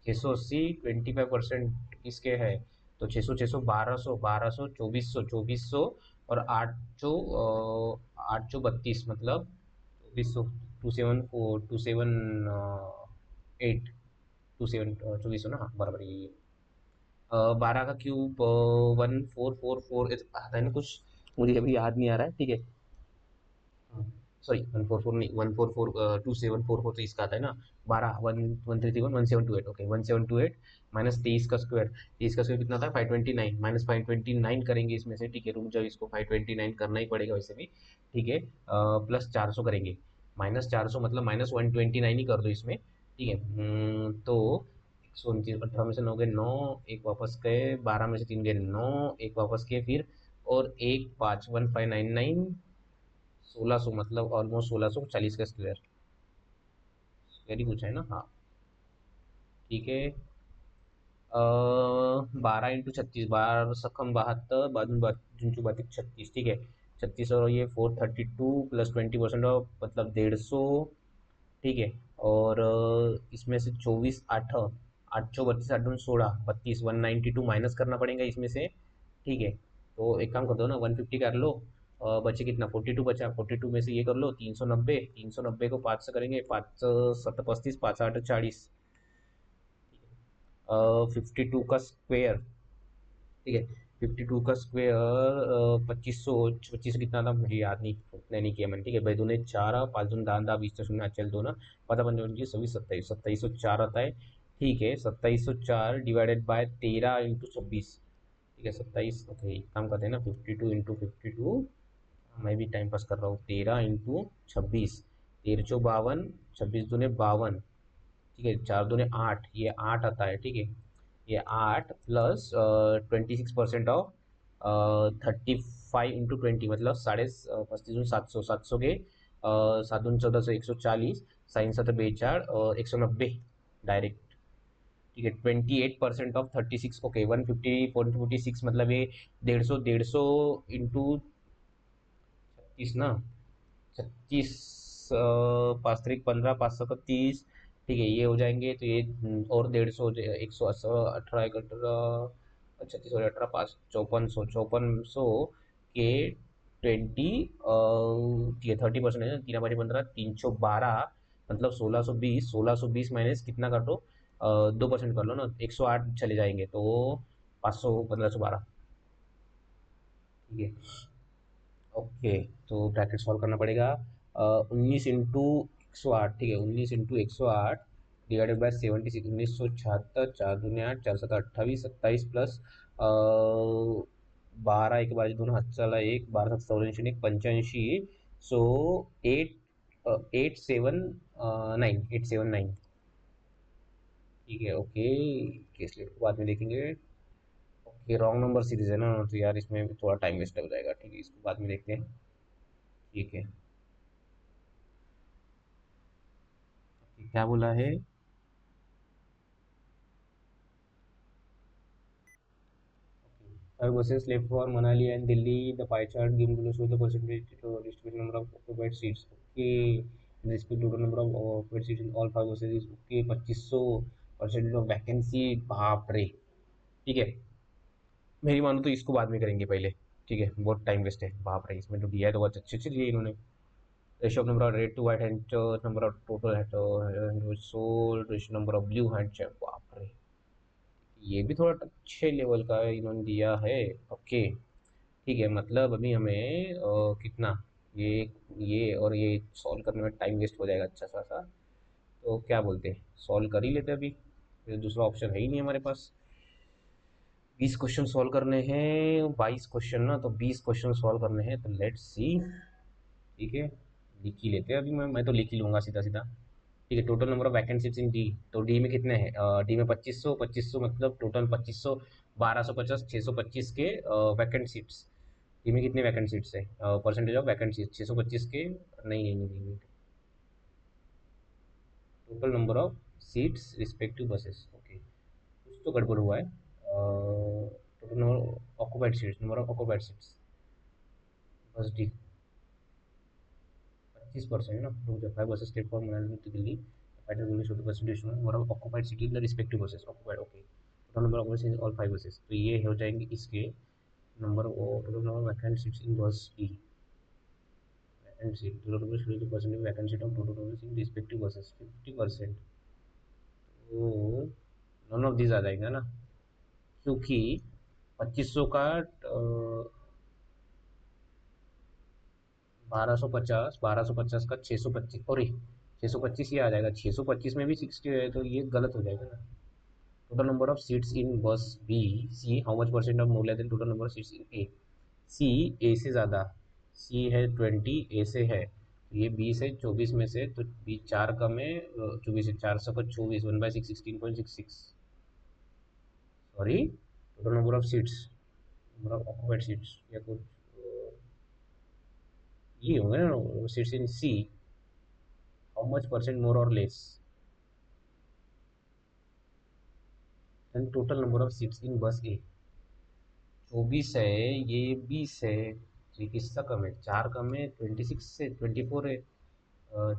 680 25% किसके है, तो 600 600 1200 1200 2400 और 832 मतलब 2400। 274 278 2400 ना, हाँ बराबर यही है। 12 का क्यूब 1444 आता है ना कुछ, मुझे अभी याद नहीं आ रहा है। ठीक है, सॉरी 144 नहीं, 144 2744 तो इसका आता है ना। 12 1 1331 1728। ओके, 1728 माइनस 23 का स्क्वायर। 23 का स्क्वायर कितना था, 529 माइनस 529 करेंगे इसमें से। ठीक है, रुक जाओ, इसको 529 करना ही पड़ेगा वैसे भी। ठीक है, प्लस 400 करेंगे। -400 मतलब -129 ही कर दो इसमें। ठीक है, तो 129 18 में से 9 गए 9, एक वापस गए 12 में से 3 गए 9, एक वापस किए फिर, और एक 5 1599। 1600 मतलब ऑलमोस्ट 1640 का स्क्वायर। स्क्वायर ही पूछा है ना, हाँ। ठीक है, 12 × 36, 12 सकम 72, बाजू जुंचू बातिक 36। ठीक है, 36 और ये 432 प्लस 20% ऑफ मतलब 150। ठीक है, और इसमें से 24 8 832 8 16 32 192 माइनस करना पड़ेगा इसमें से। ठीक है, तो एक काम कर दो ना, 150 कर लो। बचे कितना, 42 बचा। 42 में से ये कर लो 390। 390 को 5 से करेंगे, 5 7 35 5 8 40। 52 का स्क्वायर। ठीक है, 52 का स्क्वायर 2500। 25 कितना था मुझे याद नहीं, उतना नहीं किया मैंने। ठीक है, भाई दूने 4 5 दून दान दा 20 शून्य चल दो ना। पता 55 27 2704 आता है। ठीक है, 2704 डिवाइडेड बाय 13 × 26। ठीक है, 27। ओके, एक काम करते हैं ना, 52 × 52। मैं भी टाइम पास कर रहा हूँ। 13 × 26, 13 52, 26 दूने 52। ठीक है, 4 दूने 8, ये 8 आता है। ठीक है, ये 8 प्लस 26% ऑफ 35 × 20 मतलब 35 700 700 के 7 दूनी 1400 140। साइन 7 2 4 और 190 डायरेक्ट। ठीक है, 28% ऑफ 36। ओके, 150 मतलब ये 150 इंटू 36 ना। 36 5 3 15 5 7 30। ठीक है, ये हो जाएंगे तो ये और 150 118 18 36 और 18 5 5400 के 20। ठीक है, 30% है, 3 5 15 312 मतलब 1620। 1620 माइनस कितना कर दो, 2% कर लो ना, 108 चले जाएंगे तो 500 1512। ठीक है, ओके, तो ब्रैकेट सॉल्व करना पड़ेगा। 19 × 108। ठीक है, 19 × 108 डिवाइडेड बाय 76। 1976 4 दूनी 8 4 7 28 27 प्लस 12 एक बार दोनों हाथ चला एक 12 7 84 1 85। सो 8 879 879। ठीक है ओके, केस लिस्ट को बाद में देखेंगे। ओके रॉन्ग नंबर सीरीज है ना, तो यार इसमें भी थोड़ा टाइम वेस्ट हो जाएगा, ठीक है इसको बाद में देखते हैं। ठीक है, क्या बोला है? 5 buses left for Manali and Delhi. The pie chart given below shows the percentage distribution number of occupied seats. Okay, in respect to total number of occupied seats in all 5 buses is okay 2500% of vacancy. बाप रे। ठीक है, मेरी मानो तो इसको बाद में करेंगे पहले। ठीक है, बहुत टाइम वेस्ट है, बाप रे इसमें तो दिया है तो बहुत अच्छे अच्छे दिए इन्होंने। Ratio of number of red to white hand, number of total hand sold, ratio number of blue hand, बाप रे ये भी थोड़ा अच्छे लेवल का इन्होंने दिया है। ओके ठीक है, मतलब अभी हमें कितना, ये ये और ये सॉल्व करने में टाइम वेस्ट हो जाएगा अच्छा सा सा। तो क्या बोलते हैं, सॉल्व कर ही लेते हैं अभी, फिर दूसरा ऑप्शन है ही नहीं हमारे पास। 20 क्वेश्चन सॉल्व करने हैं, 22 क्वेश्चन ना, तो 20 क्वेश्चन सॉल्व करने हैं, तो लेट्स सी। ठीक है, लिख ही लेते हैं अभी, मैं तो लिख ही लूँगा सीधा सीधा। ठीक है, total number of vacant seats in D, तो डी में कितने हैं? डी में 2500, 2500 मतलब टोटल 2500, 1250, 625 के वैकेंट सीट्स। डी में कितने वैकेंट सीट्स है? परसेंटेज ऑफ वैकेंट सीट्स 625 के, नहीं, total number of seats respective buses. Okay, कुछ तो गड़बड़ हुआ है। Total number occupied seats, number of occupied seats bus D 25% ना, रुक जाओ, 5 buses state for Manali to Delhi, final Delhi show the percentage number of occupied seats in the respective buses occupied. Okay, total number of buses in all 5 buses, तो ये हो जाएंगे इसके number of total number vacant seats in bus D, vacant seat total number show the percentage vacant seat of total number in respective buses 50%। तो none of this आ जाएगा ना, क्योंकि 2500 का 1250 का 625, और 625 ये आ जाएगा, 625 में भी 60 है तो ये गलत हो जाएगा ना। Total number of seats in bus B, C how much percent of more less than total number of seats in A. C A से ज़्यादा, सी है 20, ए से है, तो ये 20 है 24 में से, तो 20 4 कम है 24 है, 400 का 24, 1/6 16.66, sorry total number of seats, number of occupied seats या कुछ ये होंगे ना seats in C, how much percent more और less than total number of seats in bus A. 24 है, ये 20 है, तो ये किसका कम है? 4 कम है 26 से, 24 है,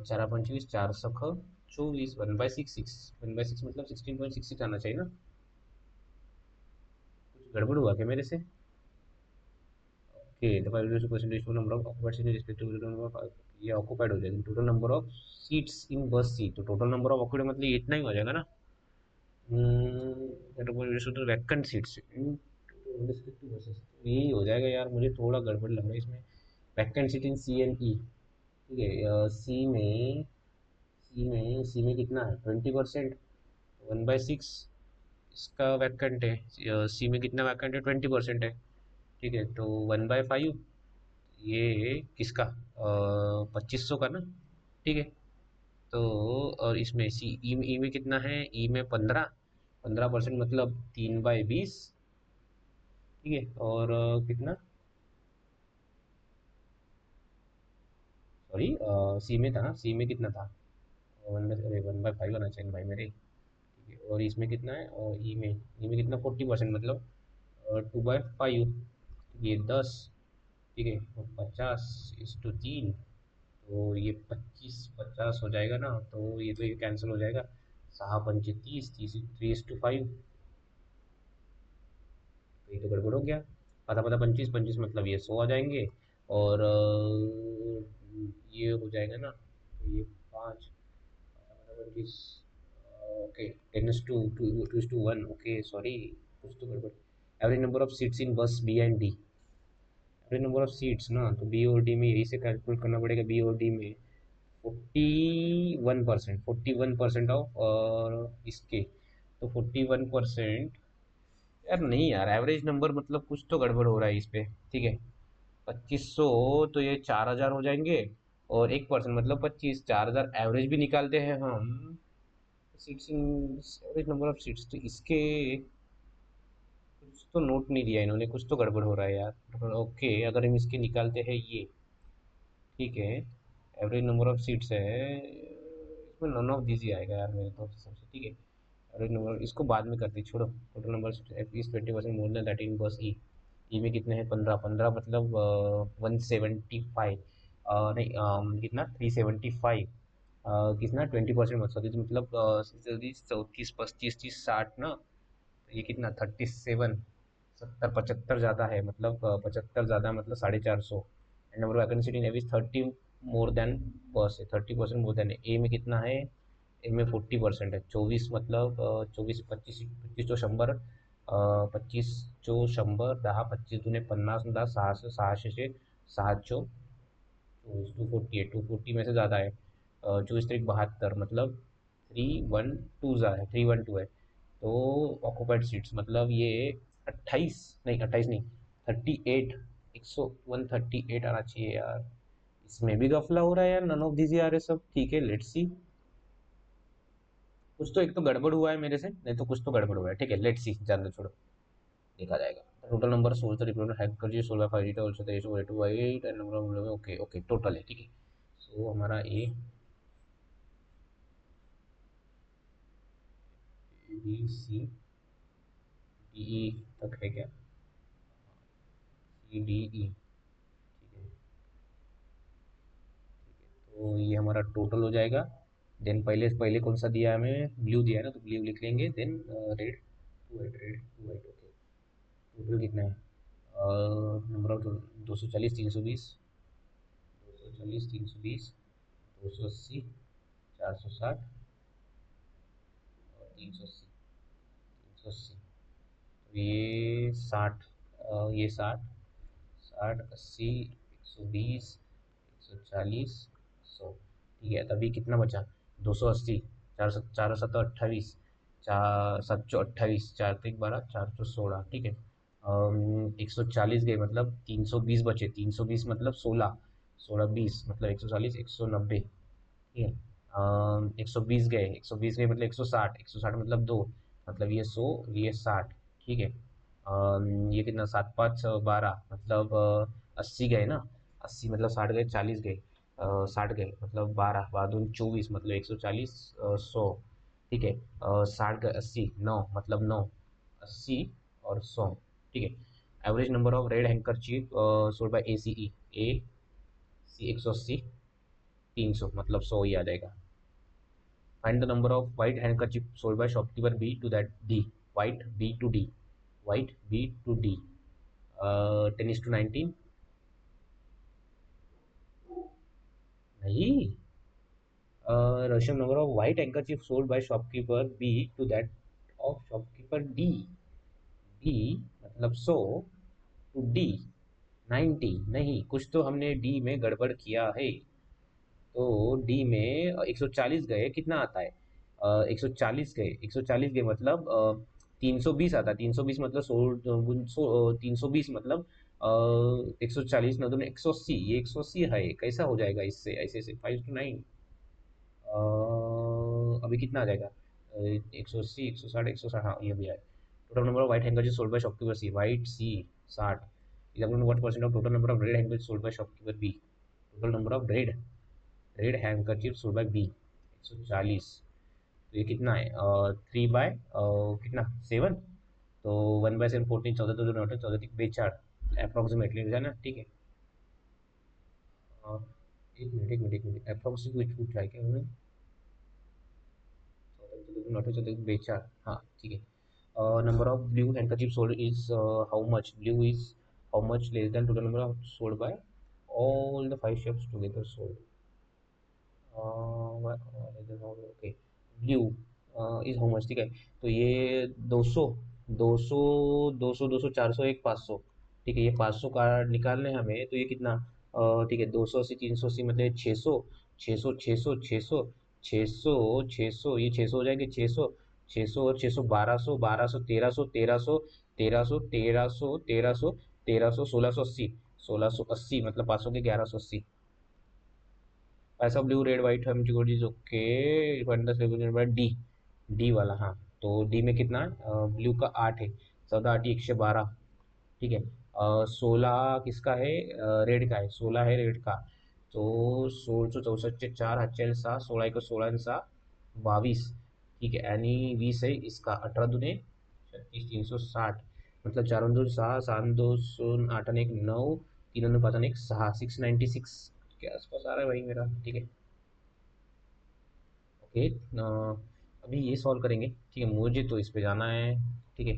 4 25, 4 24, 1/6 मतलब 16.66 आना चाहिए ना। कुछ गड़बड़ हुआ क्या मेरे से? Okay, the percentage number of occupied seat respective number of, ये ऑक्यूपाइड हो जाएगा total number of seats in बस सी, तो टोटल नंबर ऑफ ऑक्यूपाइड मतलब ये इतना ही हो जाएगा ना। वैकेंट सीट्स इन रिस्पेक्टिव बसेस, यही हो जाएगा यार, मुझे थोड़ा गड़बड़ लग रहा है इसमें। Vacant seat in C and E, ठीक है, सी में कितना है? 20%, 1/6 इसका वैकेंट है। सी में कितना वैकेंट है? 20% है। ठीक है, तो 1/5 ये किसका? 2500 का ना। ठीक है, तो और इसमें सी ई में कितना है? ई में 15% मतलब 3/20। ठीक है, और कितना, सॉरी सी में था, सी में कितना था? 1/5 आना चाहिए भाई मेरे। ठीक है, और इसमें कितना है? और ई में कितना? 40% मतलब 2/5, ये 10। ठीक है, तो 50:3, तो ये 25 50 हो जाएगा ना, तो ये कैंसिल हो जाएगा। 6 पंचे 30, 3:5, तो ये तो गड़बड़ हो गया। पता पता 25 25 मतलब ये 100 आ जाएंगे, और ये हो जाएगा ना, तो ये 5 25, ओके 10:2 ओके सॉरी, कुछ तो गड़बड़। Average number of seats in bus B and D, average number of seats ना, तो बी और डी में यही से कैलकुलेट करना पड़ेगा। बी और डी में 41% ऑफ, और इसके तो 41%। यार नहीं यार, एवरेज नंबर मतलब कुछ तो गड़बड़ हो रहा है इस पे। ठीक है, 2500, तो ये 4000 हो जाएंगे, और 1% मतलब 25, 4000 एवरेज भी निकालते हैं हम, seats in average number of seats, तो इसके कुछ तो नोट नहीं दिया इन्होंने, कुछ तो गड़बड़ हो रहा है यार। ओके, अगर हम इसके निकालते हैं ये, ठीक है, एवरेज नंबर ऑफ सीट्स है, इसमें नन ऑफ दिस ही आएगा यार मेरे तो हिसाब से, ठीक है। एवरेज नंबर इसको बाद में कर दी, छोड़ो। Total number is 20% more than that in बस ई। ई में कितने हैं, 15, मतलब 175, नहीं कितना 375, कितना 20% सॉरी, तो मतलब 34, 35, 30, 60 ना, तो ये कितना 37, 70, 75 ज़्यादा है, मतलब 75 ज़्यादा मतलब 450। And number of vacancy in average 30 more than बस है, 30% मोर देन है। ए में कितना है, ए में 40% है, 24 मतलब 24, 25, 25 तो 100, 25 चो 100, 10, 25 दूने 50, 10, 600, 700, 240 में से ज़्यादा है, 24, 3, 72, मतलब 312 है, 312 है। तो ऑक्यूपाइड सीट्स मतलब ये 28, नहीं 28 नहीं, 38, 138 आना चाहिए यार। इसमें भी गफला हो रहा है यार, नन ऑफ दिस आ रहे सब, ठीक है, लेट्स सी। कुछ तो एक तो गड़बड़ हुआ है मेरे से, नहीं तो कुछ तो गड़बड़ हुआ है, ठीक है, लेट्स सी, जानना छोड़ो, देखा जाएगा। टोटल नंबर 16 रिप्रेजेंट हैक कर जी, 16 five also 2 and number of, okay okay, total है, ठीक है। सो हमारा A B C D E तक है क्या, सी डी ई, ठीक है, तो ये हमारा टोटल हो जाएगा। देन पहले पहले कौन सा दिया है हमें, ब्लू दिया है ना, तो ब्लू लिख लेंगे। Then red, two eight okay. Total कितना है, नंबर ऑफ 240, 320, 240, 320, 280, 460 और 380, 380, तो ये 60, ये 60, 60, 80, 120, 140, 100, ठीक है। तभी कितना बचा, 280, 4, 4 7 28, 4 7 28, 4 3 12, 416, ठीक है। 140 गए मतलब 320 बचे, 320 मतलब 16, 16, 20 मतलब 140, 190, ठीक है। 120 गए, 120 गए मतलब 160, 160 मतलब 2, मतलब ये 100, ये 60, ठीक है। ये कितना 7, 5, 12 मतलब 80 गए ना, 80 मतलब 60 गए, 40 गए, 60 गए मतलब 12, 12 दूनी 24 मतलब 140, 100, ठीक है। 60 गए, 80, 9 मतलब 9, 80 और 100, ठीक है। Average number of red handkerchief sold by A C E, A C 180, 300 मतलब 100 ही आ जाएगा। Find the number of white handkerchief sold by shopkeeper B to that D. White B to D. White B to D. 10:19. नहीं, Russian number of white handkerchief sold by shopkeeper B to that of shopkeeper D. D मतलब 100 to D 90, नहीं, कुछ तो हमने D में गड़बड़ किया है। तो डी में 140 गए, कितना आता है, 140 गए, 140 गए मतलब 320 आता है, 320 मतलब 320 मतलब 140 न दूने 180, ये 180 है, कैसा हो जाएगा इससे, ऐसे ऐसे 5 to 9, अभी कितना आ जाएगा, 180, 160, 160, हाँ ये भी है। Total number of white handkerchiefs sold by shopkeeper C, white C 60, 11% of total number of red handkerchiefs sold by shopkeeper B. Total number of red handkerchief sold by B 140, तो ये कितना है, 3 बाय कितना 7, तो 1/7 14, 14 तो 14, 14 बेचार अप्रोक्सीमेटली है ना, ठीक है। एक मिनट, एक मिनट, एक मिनट, अप्रोक्सीमेट पूछ रहा है क्या उन्होंने, 14, 14, बेचार, हाँ ठीक है। Number of blue handkerchief sold is how much, blue is how much less than total number of sold by all the 5 ships together sold, okay. Blue is how much, ठीक है। तो ये 200, 200, 200, 200, 400, एक 500, ठीक है, ये 500 का निकालने हमें, तो ये कितना, ठीक है, 280, 380 मतलब 600, 600, 600, 600, 600, 600, ये 600 हो जाएंगे, 600, 600 और 600, 1200, 1200, 1300, 1300, 1300, 1300, 1300, 1300, 1680, 1680 मतलब 500 के 1180। ऐसा ब्लू रेड व्हाइट हम जी ओके, डी, डी वाला, हाँ। तो डी में कितना, ब्लू का 8 है, 14 8 112, ठीक है। 16 किसका है, रेड का है, 16 है रेड का। तो 16 64 हातचे 6, 16 1 16 6 22, ठीक है। यानी 20 है इसका, 18 दूने 36 360, मतलब 4 2 6 7 2 8 1 9, 3 2 5 1 6, 696 के आसपास आ रहा है भाई मेरा, ठीक है। ओके, अभी ये सॉल्व करेंगे, ठीक है। मुझे तो इस पे जाना है, ठीक है।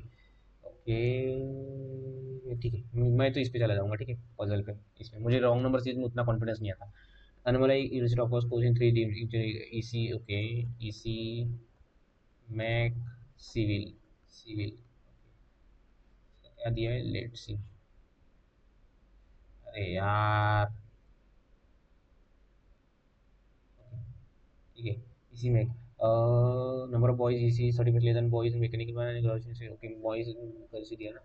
ओके, ठीक है, मैं तो इस पे चला जाऊंगा, ठीक है, पजल पे। इसमें मुझे रॉन्ग नंबर सीरीज में उतना कॉन्फिडेंस नहीं आता। Annamalai university of coaching 3 EC, okay. EC, mech, civil, civil, क्या दिया है, लेट सी। अरे यार, ठीक है। इसी में number of boys EC certificate less than boys mechanical management से, ओके। बॉयज गर्ल्स ही दिया ना,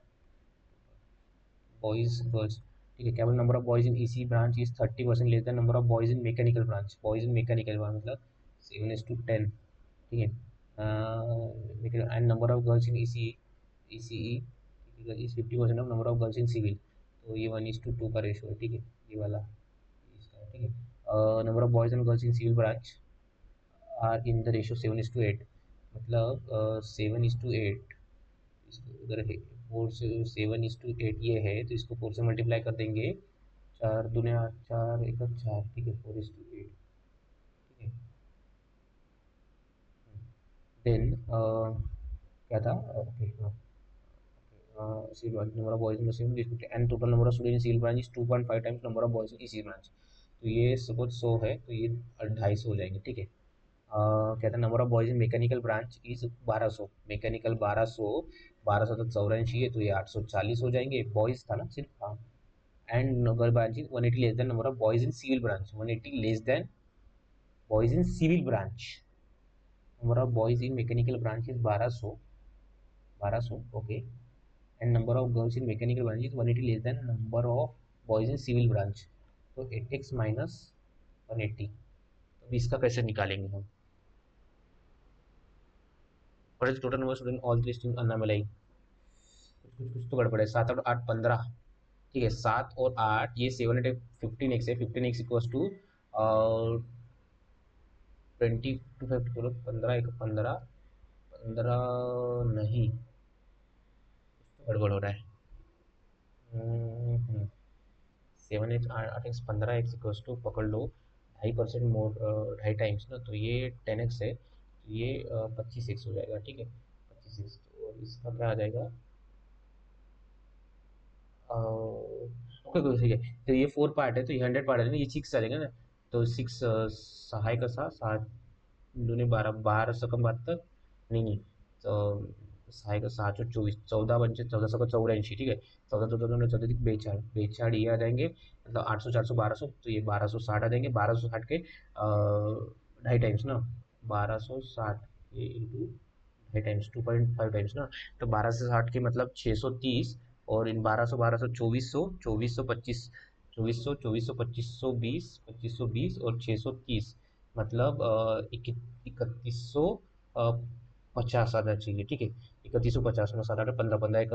बॉयज गर्ल्स, ठीक है। केवल number of boys in EC branch is 30% less than number of boys in mechanical branch, boys in mechanical branch मतलब 7:10, ठीक है। And number of girls in EC, ECE is 50% of number of girls in civil. तो ये 1:2 का ratio है, ठीक है, ये वाला इसका, ठीक है। Number of boys and girls in civil branch are in the ratio 7:8, मतलब 7:8, इसको उधर है 4 से 7:8 ये है, तो इसको 4 से मल्टीप्लाई कर देंगे, 4 दूने 8 4 1 4, ठीक है, 4:8, ठीक है। देन क्या था, ओके, हाँ। civil branch number of boys in the same district and total number of students in civil branch is 2.5 times number of boys in इसी ब्रांच। तो ये सपोज 100 है, तो ये 250 हो जाएंगे, ठीक है। कहता है number of boys in mechanical branch is 1200, mechanical 1200, 1200 तो 84 है, तो ये 840 हो जाएंगे, बॉयज था ना सिर्फ, हाँ। And girl branch is 180 less than number of boys in civil branch, 180 less than boys in civil branch. Number of boys in mechanical branch is 1200, 1200, okay. And number of girls in mechanical branch is 180 less than number of boys in civil branch, तो 8x minus 180। तो इसका कैसे निकालेंगे हम, what is total number student all three stream अन्ना मिलाई, कुछ तो गड़बड़ है। 7 और 8 15, ठीक है। 7 और 8, ये 7 8 15x है, 15x इक्वल्स टू 20 टू 50 बोलो, 15 1 15, 15 नहीं, कुछ तो गड़बड़ हो रहा है। 7 8 15x इक्वल्स टू पकड़ लो, 2.5% मोर, 2.5 टाइम्स ना, तो ये 10x है, तो ये 25x हो जाएगा, ठीक है, 25x। तो इसका क्या आ जाएगा, ओके ओके, ठीक है। तो ये 4 पार्ट है, तो ये 100 पार्ट है ना, ये 6 आ जाएगा ना। तो 6 सहाय का 7 दूने 12, 12 सकम 72, नहीं नहीं, तो सहाय का 7 और 24, 14 पंचे 14 14 ठीक है। 14 14 14 बेचाड़, बेचाड़ ये आ जाएंगे, मतलब 800 400 1200, तो ये 1260 आ जाएंगे, 1260 के 2.5 टाइम्स ना, 1260 ये इंटू 2.5 टाइम्स, 2.5 टाइम्स ना। तो 1260 के मतलब 630, और इन 1200 2400, 2425, 2400 2520 और 630, मतलब 3150 आना चाहिए, ठीक है। 3150 में 7 8 15 15 एक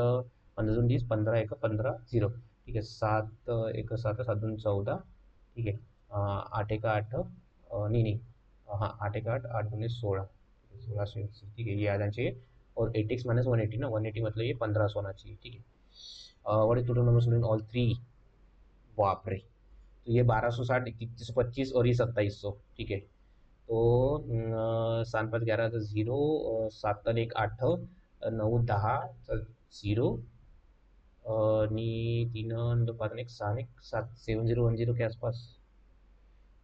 15 दूनी 20, 15 एक 15 0, ठीक है। 7 एक 7 7 दूनी 14, ठीक है। 8 एक 8, नहीं नहीं, हाँ 8 एक 8, 8 दूनी 16, 1680, ठीक है, ये आ जाना चाहिए। और 8x माइनस 180 ना, 180 मतलब ये 1500 आना चाहिए, ठीक है। What is total number student all three, बाप रे। तो ये 1260, 3125 और ये 2700, ठीक है। तो 7 5 11 तर 0, 7 आणि 1 8, 9 10 तर 0, आणि 3 2 5 1 6 1 7 7010 के आसपास,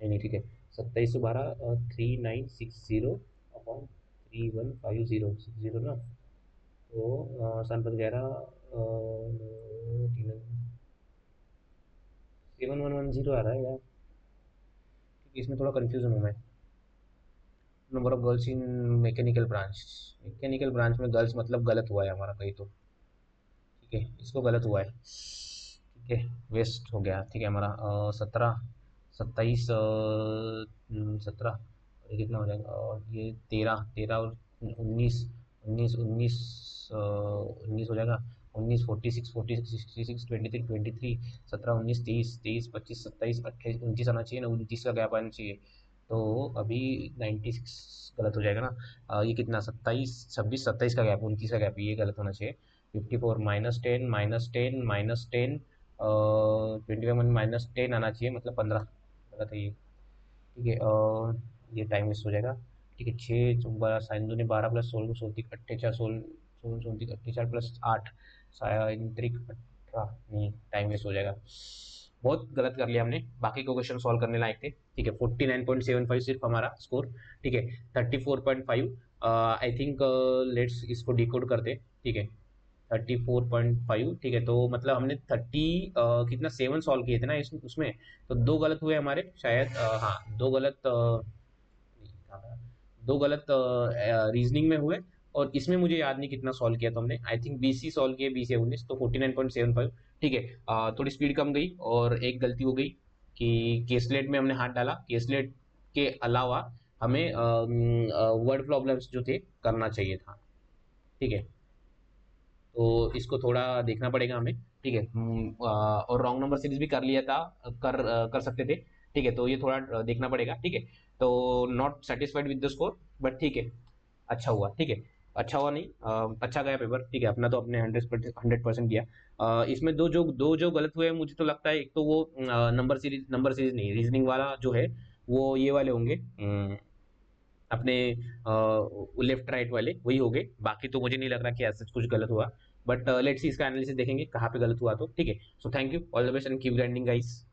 नहीं नहीं, ठीक है। 2712 3960 अपॉन 3150 ना। तो 7 5 11 3 7110 आ रहा है यार, ठीक है। इसमें थोड़ा कंफ्यूजन हूँ मैं। Number of girls in mechanical branch, mechanical branch में गर्ल्स मतलब गलत हुआ है हमारा कहीं तो, ठीक है, इसको गलत हुआ है, ठीक है, वेस्ट हो गया, ठीक है। हमारा 17 27 17, और ये कितना हो जाएगा, और ये 13 13 और उन्नीस, उन्नीस, उन्नीस, 19 हो जाएगा। 19, 46, 46, 66, 23, 23, 17, 19, 30, 30, 25, 27, 28, 29 आना चाहिए ना, 29 का गैप आना चाहिए। तो अभी 96 गलत हो जाएगा ना। ये कितना, 27, 26, 27 का गैप, 29 का गैप, ये गलत होना चाहिए। 54 -10, -10, -10, 21 -10 आना चाहिए, मतलब 15 गलत है ये। ठीक है, ये टाइम वेस्ट हो जाएगा। ठीक है, 6 12 साइन दूनी 12 प्लस 16 16 अट्ठे 16 16 16 अट्ठे 4 प्लस 8 साइंत्रिक 18, नहीं टाइम वेस्ट हो जाएगा। बहुत गलत कर लिया हमने, बाकी के क्वेश्चन सॉल्व करने लायक थे। ठीक है, 49.75 सिर्फ हमारा स्कोर। ठीक है, 34.5, आई थिंक लेट्स इसको डिकोड करते। ठीक है, 34.5। ठीक है, तो मतलब हमने 30 कितना 7 सॉल्व किए थे ना उसमें। तो दो गलत हुए हमारे शायद, हाँ दो गलत, नहीं, कहाँ था? दो गलत रीजनिंग में हुए। और इसमें मुझे याद नहीं कितना सॉल्व किया था हमने, आई थिंक 20 ही सॉल्व किए, 20 या 19, तो 49.75। ठीक है, थोड़ी स्पीड कम गई और एक गलती हो गई कि केसलेट में हमने हाथ डाला। केसलेट के अलावा हमें वर्ड प्रॉब्लम्स जो थे करना चाहिए था। ठीक है, तो इसको थोड़ा देखना पड़ेगा हमें। ठीक है, और रॉन्ग नंबर सीरीज भी कर लिया था, कर सकते थे। ठीक है, तो ये थोड़ा देखना पड़ेगा। ठीक है, तो not satisfied with the score, but ठीक है, अच्छा हुआ। ठीक है, अच्छा हुआ नहीं, अच्छा गया पेपर। ठीक है, अपना तो अपने 100% दिया। इसमें दो जो गलत हुए हैं, मुझे तो लगता है एक तो वो नंबर सीरीज नहीं, रीजनिंग वाला जो है वो ये वाले होंगे, अपने लेफ्ट राइट वाले वही हो गए। बाकी तो मुझे नहीं लग रहा कि ऐसा कुछ गलत हुआ। बट लेट्स सी, इसका एनालिसिस देखेंगे कहाँ पे गलत हुआ। तो ठीक है, so thank you, all the best and keep grinding guys.